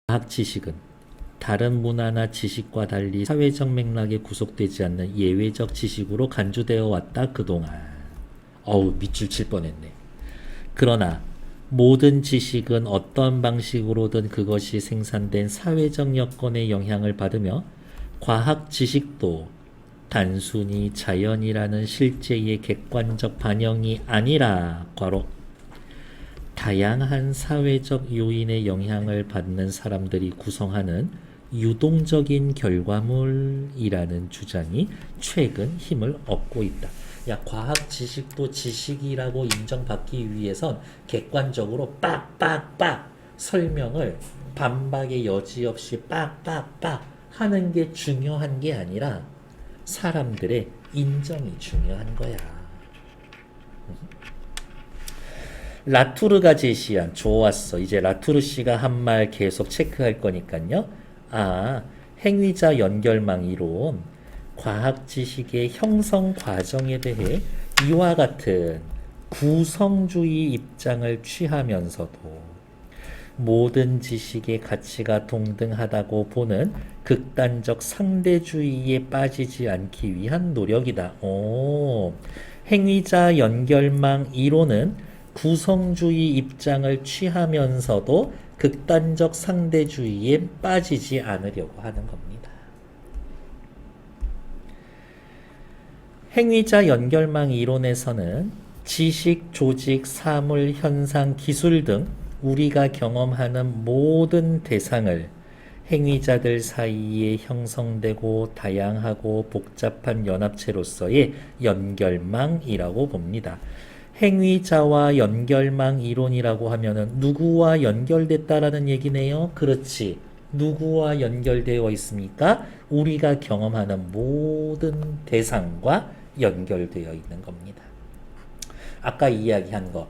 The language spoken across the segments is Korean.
과학 지식은 다른 문화나 지식과 달리 사회적 맥락에 구속되지 않는 예외적 지식으로 간주되어 왔다 그동안. 밑줄 칠 뻔했네. 그러나 모든 지식은 어떤 방식으로든 그것이 생산된 사회적 여건의 영향을 받으며 과학 지식도 단순히 자연이라는 실제의 객관적 반영이 아니라 다양한 사회적 요인의 영향을 받는 사람들이 구성하는 유동적인 결과물이라는 주장이 최근 힘을 얻고 있다. 야, 과학 지식도 지식이라고 인정받기 위해선 객관적으로 빡빡빡 설명을 반박의 여지 없이 빡빡빡 하는 게 중요한 게 아니라 사람들의 인정이 중요한 거야. 라투르가 제시한, 좋았어. 이제 라투르 씨가 한 말 계속 체크할 거니까요. 행위자 연결망 이론, 과학 지식의 형성 과정에 대해 이와 같은 구성주의 입장을 취하면서도 모든 지식의 가치가 동등하다고 보는 극단적 상대주의에 빠지지 않기 위한 노력이다. 행위자 연결망 이론은 구성주의 입장을 취하면서도 극단적 상대주의에 빠지지 않으려고 하는 겁니다. 행위자 연결망 이론에서는 지식, 조직, 사물, 현상, 기술 등 우리가 경험하는 모든 대상을 행위자들 사이에 형성되고 다양하고 복잡한 연합체로서의 연결망이라고 봅니다. 행위자와 연결망 이론이라고 하면은 누구와 연결됐다라는 얘기네요. 그렇지. 누구와 연결되어 있습니까? 우리가 경험하는 모든 대상과 연결되어 있는 겁니다. 아까 이야기한 거,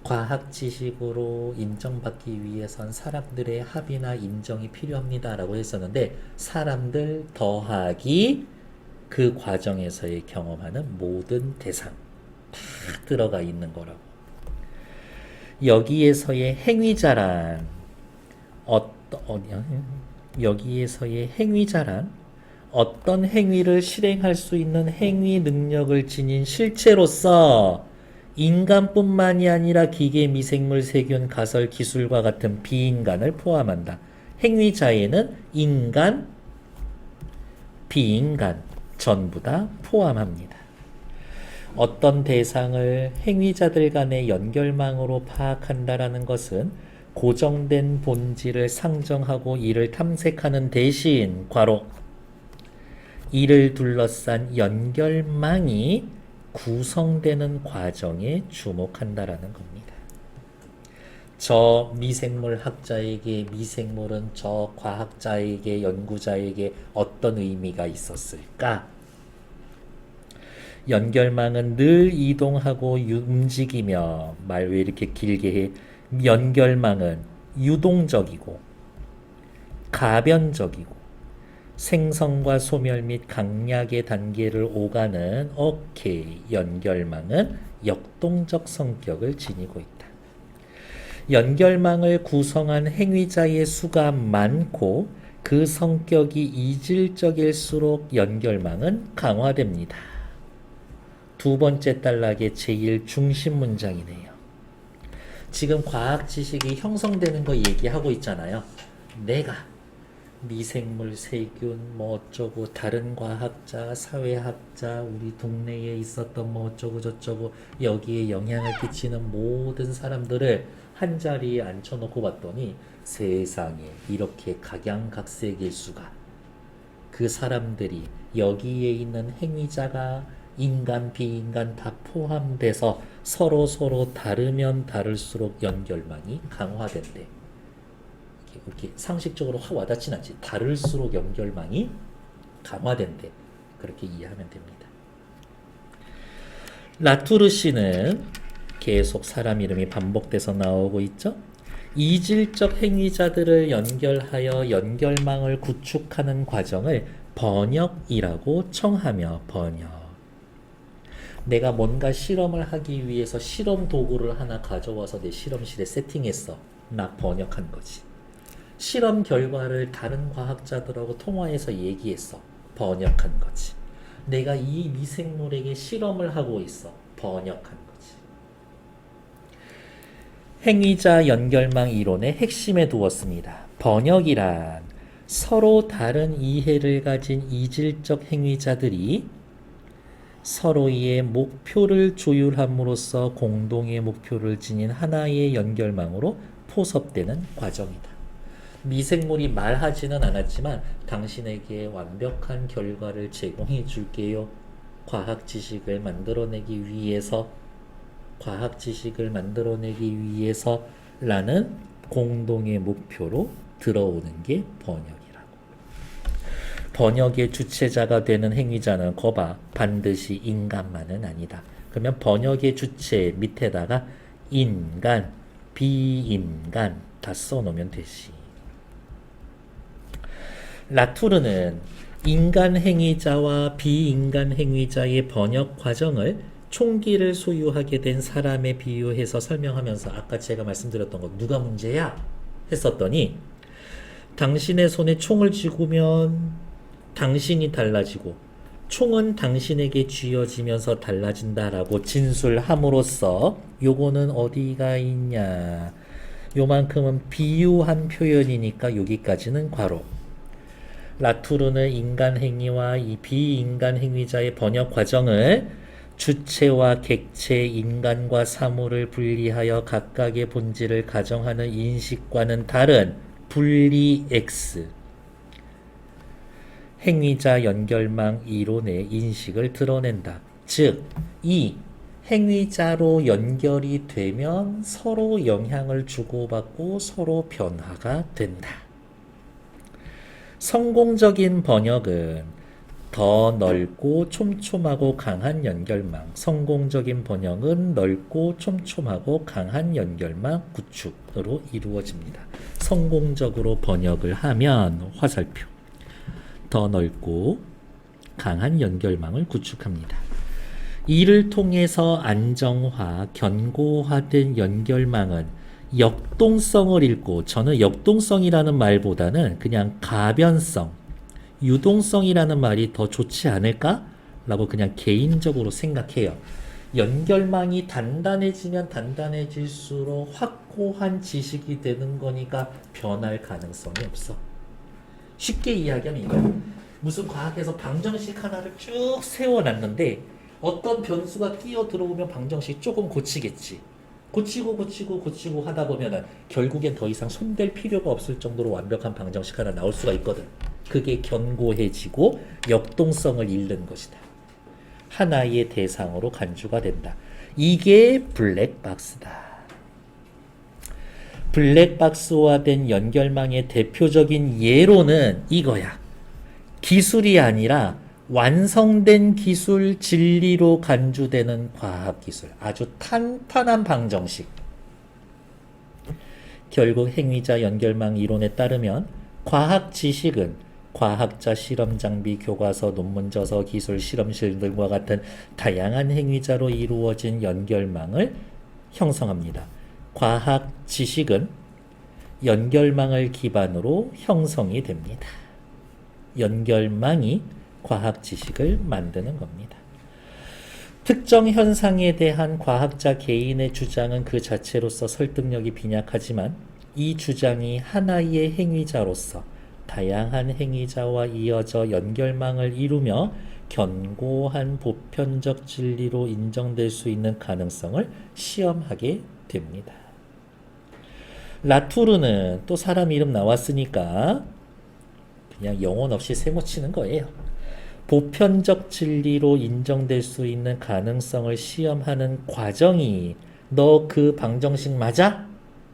과학 지식으로 인정받기 위해선 사람들의 합의나 인정이 필요합니다라고 했었는데, 사람들 더하기 그 과정에서의 경험하는 모든 대상 다 들어가 있는 거라고. 여기에서의 행위자란 어떤 행위를 실행할 수 있는 행위 능력을 지닌 실체로서 인간뿐만이 아니라 기계, 미생물, 세균, 가설, 기술과 같은 비인간을 포함한다. 행위자에는 인간, 비인간 전부 다 포함합니다. 어떤 대상을 행위자들 간의 연결망으로 파악한다라는 것은 고정된 본질을 상정하고 이를 탐색하는 대신 이를 둘러싼 연결망이 구성되는 과정에 주목한다라는 겁니다. 저 미생물 학자에게 미생물은 저 과학자에게, 연구자에게 어떤 의미가 있었을까? 연결망은 늘 이동하고 움직이며, 말 왜 이렇게 길게 해? 연결망은 유동적이고 가변적이고 생성과 소멸 및 강약의 단계를 오가는 연결망은 역동적 성격을 지니고 있다. 연결망을 구성한 행위자의 수가 많고 그 성격이 이질적일수록 연결망은 강화됩니다. 두 번째 단락의 제일 중심 문장이네요. 지금 과학 지식이 형성되는 거 얘기하고 있잖아요. 내가 미생물, 세균, 어쩌고, 다른 과학자, 사회학자, 우리 동네에 있었던 어쩌고 저쩌고, 여기에 영향을 끼치는 모든 사람들을 한 자리에 앉혀놓고 봤더니 세상에 이렇게 각양각색일 수가. 그 사람들이 여기에 있는 행위자가 인간, 비인간 다 포함돼서 서로 다르면 다를수록 연결망이 강화된대. 이렇게 상식적으로 확 와닿진 않지. 다를수록 연결망이 강화된대. 그렇게 이해하면 됩니다. 라투르 씨는 계속 사람 이름이 반복돼서 나오고 있죠. 이질적 행위자들을 연결하여 연결망을 구축하는 과정을 번역이라고 청하며, 내가 뭔가 실험을 하기 위해서 실험 도구를 하나 가져와서 내 실험실에 세팅했어. 나 번역한 거지. 실험 결과를 다른 과학자들하고 통화해서 얘기했어. 번역한 거지. 내가 이 미생물에게 실험을 하고 있어. 번역한 거지. 행위자 연결망 이론의 핵심에 두었습니다. 번역이란 서로 다른 이해를 가진 이질적 행위자들이 서로의 목표를 조율함으로써 공동의 목표를 지닌 하나의 연결망으로 포섭되는 과정이다. 미생물이 말하지는 않았지만 당신에게 완벽한 결과를 제공해 줄게요. 과학 지식을 만들어내기 위해서 라는 공동의 목표로 들어오는 게 번역이라고. 번역의 주체자가 되는 행위자는 거봐 반드시 인간만은 아니다. 그러면 번역의 주체 밑에다가 인간, 비인간 다 써놓으면 되지. 라투르는 인간 행위자와 비인간 행위자의 번역 과정을 총기를 소유하게 된 사람에 비유해서 설명하면서 아까 제가 말씀드렸던 거 누가 문제야? 했었더니 당신의 손에 총을 쥐고면 당신이 달라지고 총은 당신에게 쥐어지면서 달라진다라고 진술함으로써 요거는 어디가 있냐? 요만큼은 비유한 표현이니까 여기까지는 괄호. 라투르는 인간 행위와 이 비인간 행위자의 번역 과정을 주체와 객체, 인간과 사물을 분리하여 각각의 본질을 가정하는 인식과는 다른 분리 X 행위자 연결망 이론의 인식을 드러낸다. 즉, 이 행위자로 연결이 되면 서로 영향을 주고받고 서로 변화가 된다. 성공적인 번역은 더 넓고 촘촘하고 강한 연결망, 성공적인 번역은 넓고 촘촘하고 강한 연결망 구축으로 이루어집니다. 성공적으로 번역을 하면 화살표, 더 넓고 강한 연결망을 구축합니다. 이를 통해서 안정화, 견고화된 연결망은 역동성을 잃고, 저는 역동성이라는 말보다는 그냥 가변성, 유동성이라는 말이 더 좋지 않을까? 라고 그냥 개인적으로 생각해요. 연결망이 단단해지면 단단해질수록 확고한 지식이 되는 거니까 변할 가능성이 없어. 쉽게 이야기하면 이거야. 무슨 과학에서 방정식 하나를 쭉 세워놨는데 어떤 변수가 끼어 들어오면 방정식 조금 고치겠지. 고치고 하다 보면은 결국엔 더 이상 손댈 필요가 없을 정도로 완벽한 방정식 하나 나올 수가 있거든. 그게 견고해지고 역동성을 잃는 것이다. 하나의 대상으로 간주가 된다. 이게 블랙박스다. 블랙박스화된 연결망의 대표적인 예로는 이거야. 기술이 아니라 완성된 기술, 진리로 간주되는 과학기술. 아주 탄탄한 방정식. 결국 행위자 연결망 이론에 따르면 과학 지식은 과학자 실험 장비, 교과서, 논문 저서, 기술, 실험실 등과 같은 다양한 행위자로 이루어진 연결망을 형성합니다. 과학 지식은 연결망을 기반으로 형성이 됩니다. 연결망이 과학 지식을 만드는 겁니다. 특정 현상에 대한 과학자 개인의 주장은 그 자체로서 설득력이 빈약하지만 이 주장이 하나의 행위자로서 다양한 행위자와 이어져 연결망을 이루며 견고한 보편적 진리로 인정될 수 있는 가능성을 시험하게 됩니다. 라투르는 또 사람 이름 나왔으니까 그냥 영혼 없이 세모치는 거예요. 보편적 진리로 인정될 수 있는 가능성을 시험하는 과정이 너 그 방정식 맞아?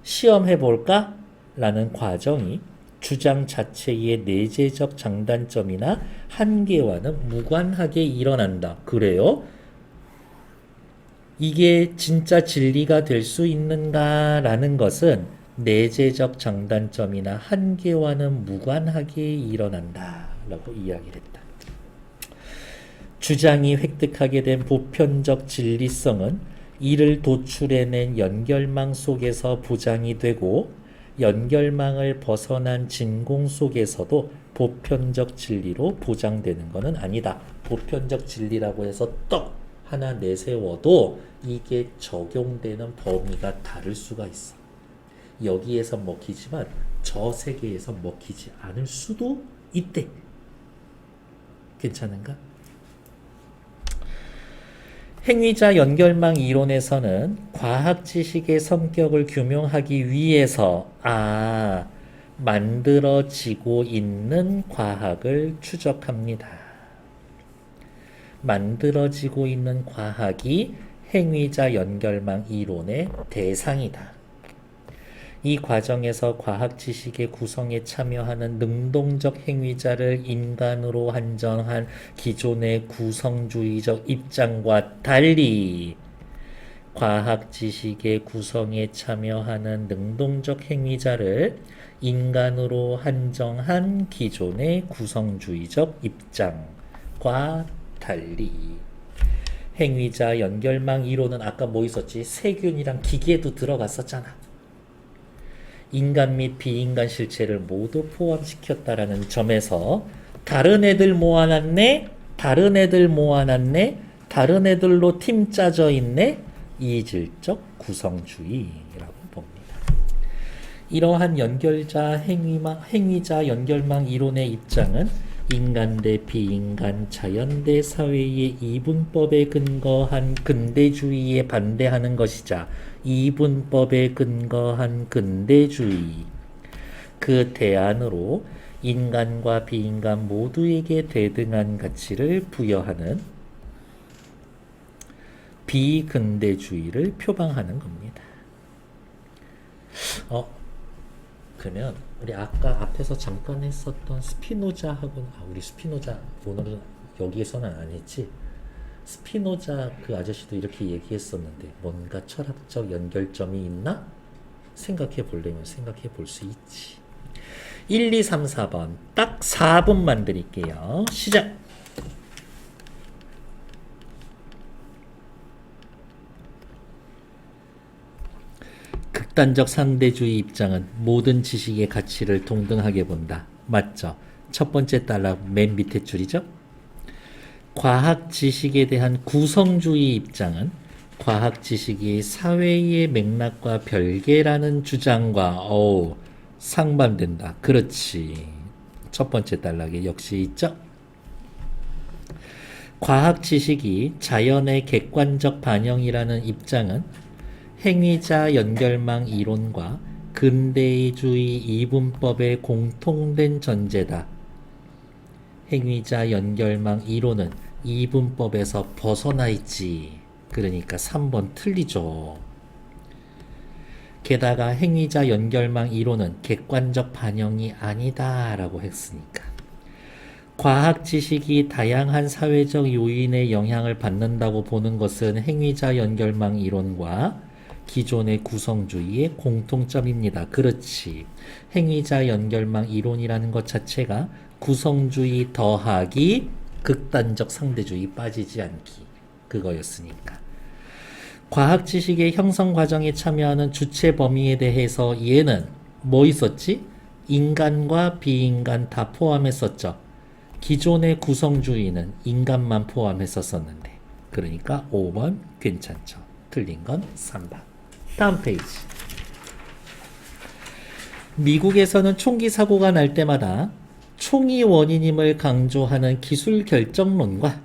시험해 볼까? 라는 과정이 주장 자체의 내재적 장단점이나 한계와는 무관하게 일어난다. 그래요? 이게 진짜 진리가 될 수 있는가? 라는 것은 내재적 장단점이나 한계와는 무관하게 일어난다. 라고 이야기를 했다. 주장이 획득하게 된 보편적 진리성은 이를 도출해낸 연결망 속에서 보장이 되고 연결망을 벗어난 진공 속에서도 보편적 진리로 보장되는 것은 아니다. 보편적 진리라고 해서 떡 하나 내세워도 이게 적용되는 범위가 다를 수가 있어. 여기에서 먹히지만 저 세계에서 먹히지 않을 수도 있대. 괜찮은가? 행위자 연결망 이론에서는 과학 지식의 성격을 규명하기 위해서 만들어지고 있는 과학을 추적합니다. 만들어지고 있는 과학이 행위자 연결망 이론의 대상이다. 이 과정에서 과학 지식의 구성에 참여하는 능동적 행위자를 인간으로 한정한 기존의 구성주의적 입장과 달리 과학 지식의 구성에 참여하는 능동적 행위자를 인간으로 한정한 기존의 구성주의적 입장과 달리 행위자 연결망 이론은 아까 뭐 있었지? 세균이랑 기계도 들어갔었잖아. 인간 및 비인간 실체를 모두 포함시켰다라는 점에서 다른 애들 모아놨네, 다른 애들로 팀 짜져 있네, 이질적 구성주의라고 봅니다. 이러한 행위자 연결망 이론의 입장은 인간 대 비인간, 자연 대 사회의 이분법에 근거한 근대주의에 반대하는 것이자 이분법에 근거한 근대주의, 그 대안으로 인간과 비인간 모두에게 대등한 가치를 부여하는 비근대주의를 표방하는 겁니다. 그러면 우리 아까 앞에서 잠깐 했었던 스피노자하고는 우리 스피노자 오늘은 여기에서는 안 했지. 스피노자 그 아저씨도 이렇게 얘기했었는데 뭔가 철학적 연결점이 있나? 생각해 보려면 생각해 볼 수 있지. 1, 2, 3, 4번 딱 4분만 드릴게요. 시작! 극단적 상대주의 입장은 모든 지식의 가치를 동등하게 본다. 맞죠? 첫 번째 단락 맨 밑에 줄이죠? 과학 지식에 대한 구성주의 입장은 과학 지식이 사회의 맥락과 별개라는 주장과 상반된다. 그렇지. 첫 번째 단락에 역시 있죠? 과학 지식이 자연의 객관적 반영이라는 입장은 행위자 연결망 이론과 근대주의 이분법의 공통된 전제다. 행위자 연결망 이론은 이분법에서 벗어나 있지. 그러니까 3번 틀리죠. 게다가 행위자 연결망 이론은 객관적 반영이 아니다 라고 했으니까. 과학 지식이 다양한 사회적 요인의 영향을 받는다고 보는 것은 행위자 연결망 이론과 기존의 구성주의의 공통점입니다. 그렇지. 행위자 연결망 이론이라는 것 자체가 구성주의 더하기 극단적 상대주의 빠지지 않기. 그거였으니까. 과학 지식의 형성 과정에 참여하는 주체 범위에 대해서 얘는 뭐 있었지? 인간과 비인간 다 포함했었죠. 기존의 구성주의는 인간만 포함했었었는데. 그러니까 5번 괜찮죠. 틀린 건 3번. 다음 페이지. 미국에서는 총기 사고가 날 때마다 총이 원인임을 강조하는 기술 결정론과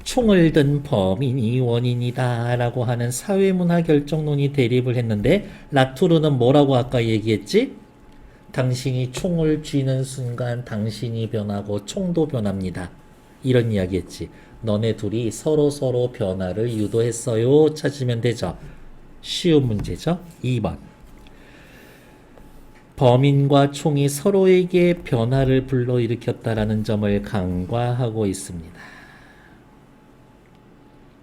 총을 든 범인이 원인이다 라고 하는 사회문화 결정론이 대립을 했는데 라투르는 뭐라고 아까 얘기했지? 당신이 총을 쥐는 순간 당신이 변하고 총도 변합니다. 이런 이야기 했지. 너네 둘이 서로 변화를 유도했어요. 찾으면 되죠. 쉬운 문제죠. 2번. 범인과 총이 서로에게 변화를 불러일으켰다라는 점을 간과하고 있습니다.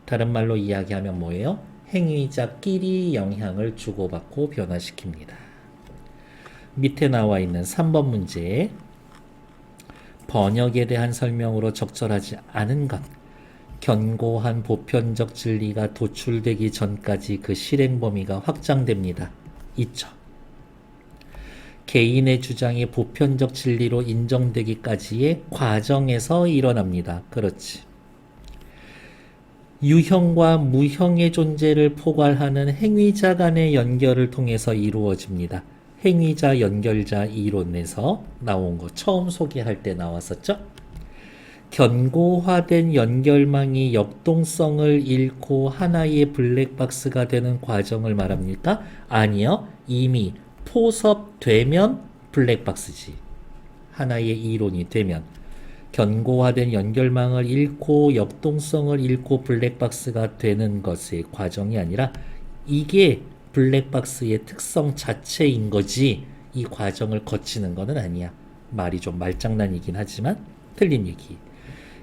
다른 말로 이야기하면 뭐예요? 행위자끼리 영향을 주고받고 변화시킵니다. 밑에 나와 있는 3번 문제. 번역에 대한 설명으로 적절하지 않은 것. 견고한 보편적 진리가 도출되기 전까지 그 실행 범위가 확장됩니다. 있죠. 개인의 주장이 보편적 진리로 인정되기까지의 과정에서 일어납니다. 그렇지. 유형과 무형의 존재를 포괄하는 행위자 간의 연결을 통해서 이루어집니다. 행위자 연결자 이론에서 나온 거 처음 소개할 때 나왔었죠? 견고화된 연결망이 역동성을 잃고 하나의 블랙박스가 되는 과정을 말합니까? 아니요. 이미 포섭되면 블랙박스지. 하나의 이론이 되면. 견고화된 연결망을 잃고 역동성을 잃고 블랙박스가 되는 것의 과정이 아니라 이게 블랙박스의 특성 자체인 거지 이 과정을 거치는 것은 아니야. 말이 좀 말장난이긴 하지만 틀린 얘기.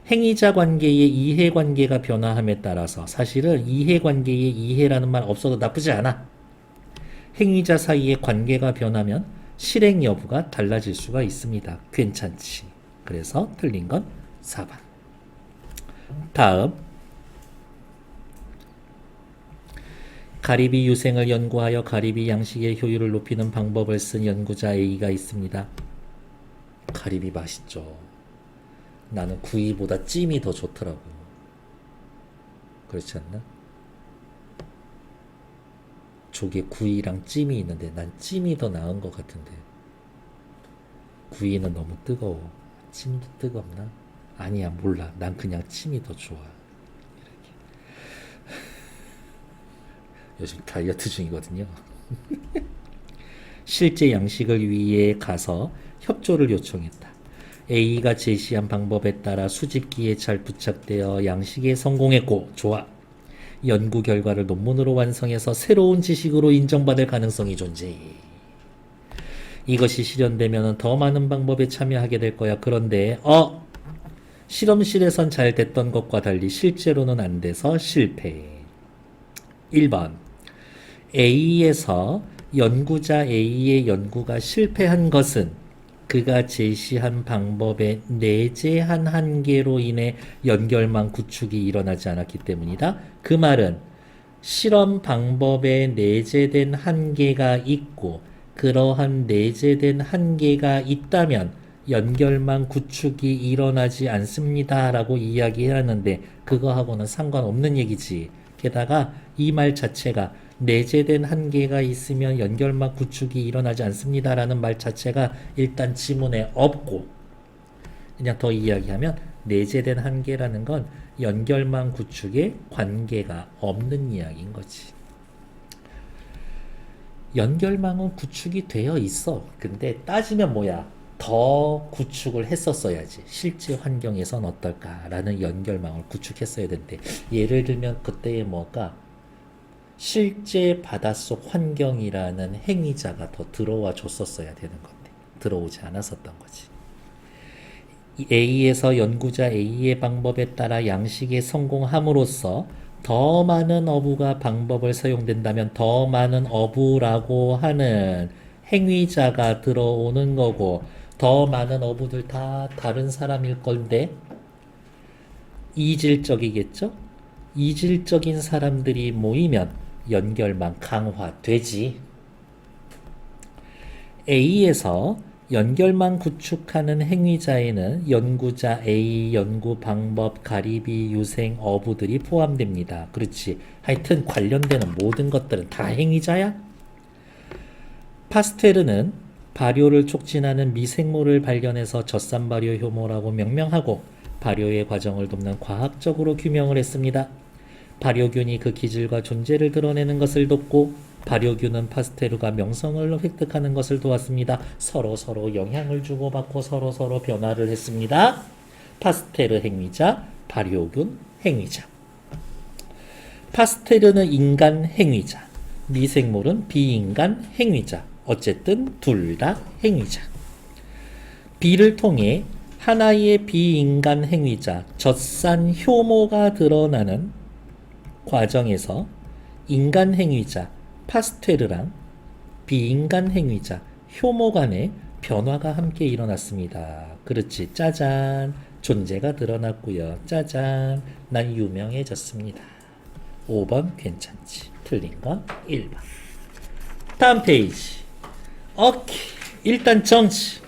행위자 관계의 이해관계가 변화함에 따라서 사실은 이해관계의 이해라는 말 없어도 나쁘지 않아. 행위자 사이의 관계가 변하면 실행 여부가 달라질 수가 있습니다. 괜찮지. 그래서 틀린 건 4번. 다음. 가리비 유생을 연구하여 가리비 양식의 효율을 높이는 방법을 쓴 연구자 A가 있습니다. 가리비 맛있죠. 나는 구이보다 찜이 더 좋더라고. 그렇지 않나? 조개 구이랑 찜이 있는데 난 찜이 더 나은 것 같은데. 구이는 너무 뜨거워. 찜도 뜨겁나? 아니야, 몰라. 난 그냥 찜이 더 좋아. 이렇게. 요즘 다이어트 중이거든요. 실제 양식을 위해 가서 협조를 요청했다. A가 제시한 방법에 따라 수집기에 잘 부착되어 양식에 성공했고, 좋아. 연구 결과를 논문으로 완성해서 새로운 지식으로 인정받을 가능성이 존재해. 이것이 실현되면 더 많은 방법에 참여하게 될 거야. 그런데 실험실에선 잘 됐던 것과 달리 실제로는 안 돼서 실패. 1번 A에서 연구자 A의 연구가 실패한 것은 그가 제시한 방법의 내재한 한계로 인해 연결망 구축이 일어나지 않았기 때문이다. 그 말은 실험 방법에 내재된 한계가 있고 그러한 내재된 한계가 있다면 연결망 구축이 일어나지 않습니다 라고 이야기하는데 그거하고는 상관없는 얘기지. 게다가 이 말 자체가 내재된 한계가 있으면 연결망 구축이 일어나지 않습니다 라는 말 자체가 일단 지문에 없고, 그냥 더 이야기하면 내재된 한계라는 건 연결망 구축에 관계가 없는 이야기인 거지. 연결망은 구축이 되어 있어. 근데 따지면 뭐야? 더 구축을 했었어야지. 실제 환경에선 어떨까라는 연결망을 구축했어야 되는데, 예를 들면 그때의 뭐가 실제 바닷속 환경이라는 행위자가 더 들어와 줬었어야 되는 건데 들어오지 않았었던 거지. A에서 연구자 A의 방법에 따라 양식에 성공함으로써 더 많은 어부가 방법을 사용된다면 더 많은 어부라고 하는 행위자가 들어오는 거고, 더 많은 어부들 다 다른 사람일 건데 이질적이겠죠? 이질적인 사람들이 모이면 연결망 강화되지. A에서 연결망 구축하는 행위자에는 연구자 A, 연구 방법, 가리비, 유생, 어부들이 포함됩니다. 그렇지. 하여튼 관련되는 모든 것들은 다 행위자야? 파스테르는 발효를 촉진하는 미생물을 발견해서 젖산 발효 효모라고 명명하고 발효의 과정을 돕는 과학적으로 규명을 했습니다. 발효균이 그 기질과 존재를 드러내는 것을 돕고 발효균은 파스테르가 명성을 획득하는 것을 도왔습니다. 서로 영향을 주고받고 서로 변화를 했습니다. 파스테르 행위자, 발효균 행위자. 파스테르는 인간 행위자, 미생물은 비인간 행위자. 어쨌든 둘 다 행위자. B를 통해 하나의 비인간 행위자, 젖산 효모가 드러나는 과정에서 인간 행위자 파스테르랑 비인간 행위자 효모 간의 변화가 함께 일어났습니다. 그렇지. 짜잔. 존재가 드러났고요. 짜잔. 난 유명해졌습니다. 5번 괜찮지. 틀린 건 1번. 다음 페이지. 오케이. 일단 정치.